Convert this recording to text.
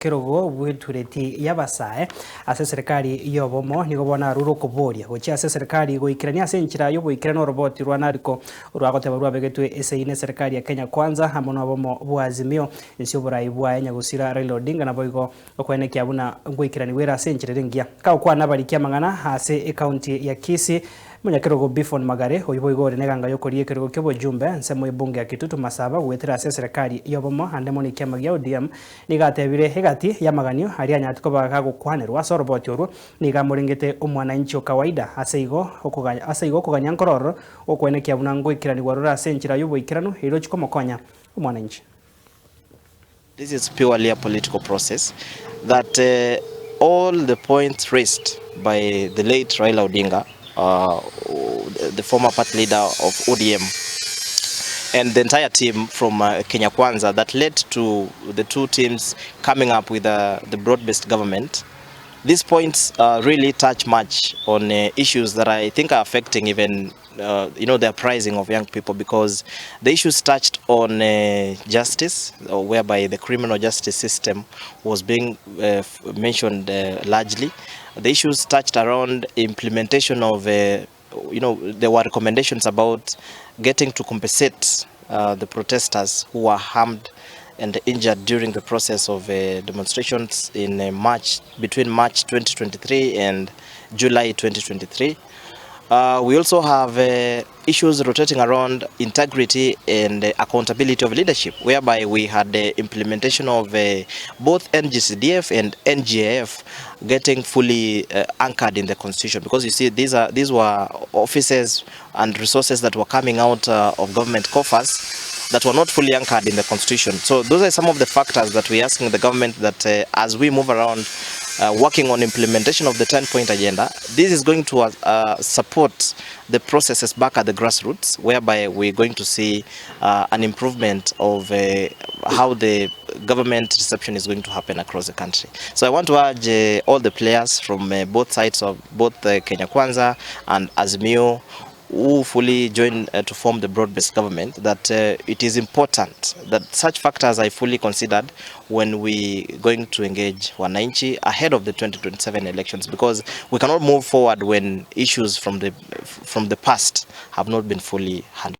Kirogo bwitureti yabasae ase serikali yobomo nigo bona ruro kuboria gocha ase serikali goikirania ase nchira yo goikirana Oroboti rwa Nadco rwagoteba rwabegetwe ese ine serikali ya Kenya Kwanza hamono abomo bwa Azimio nsio burai bwa Nyagusira Raila Odinga na boigo okwenekia buna goikiraniwe ase nchira ringia ka kwa nabarikia mangana ase county ya Kisii Munyakirogo Bifon Magare oyiboigo reneganga yokorie kirogo kyobo jumbe nsemo ibunge ya Kitutu Masaba gwetera ase serikali yobomo andemo ni kiama gya ODM nigatebire hegati ya maganio hari anyatiko bagagukwanerwa Oroboti oru niga AMORENGETE omwananchi kawaida aseigo kuganya nkororo okwenekia buna ngoikiranirwa rura ase nchira yoboikiranu iro chikomokonya omwananchi. This is purely a political process that all the points raised by the late Raila Odinga, the former party leader of ODM, and the entire team from Kenya Kwanza that led to the two teams coming up with the broad-based government. These points really touch much on issues that I think are affecting even the uprising of young people, because the issues touched on justice, whereby the criminal justice system was being mentioned largely. The issues touched around implementation of there were recommendations about getting to compensate the protesters who were harmed and injured during the process of demonstrations in between March 2023 and July 2023. We also have issues rotating around integrity and accountability of leadership, whereby we had the implementation of both NGCDF and NGAF getting fully anchored in the constitution, because you see these were offices and resources that were coming out of government coffers that were not fully anchored in the constitution. So those are some of the factors that we're asking the government that as we move around working on implementation of the 10-point agenda, this is going to support the processes back at the grassroots, whereby we're going to see an improvement of how the government reception is going to happen across the country. So I want to urge all the players from both sides of both Kenya Kwanza and Azimio who fully join to form the broad-based government, that it is important that such factors are fully considered when we going to engage wananchi ahead of the 2027 elections, because we cannot move forward when issues from the past have not been fully handled.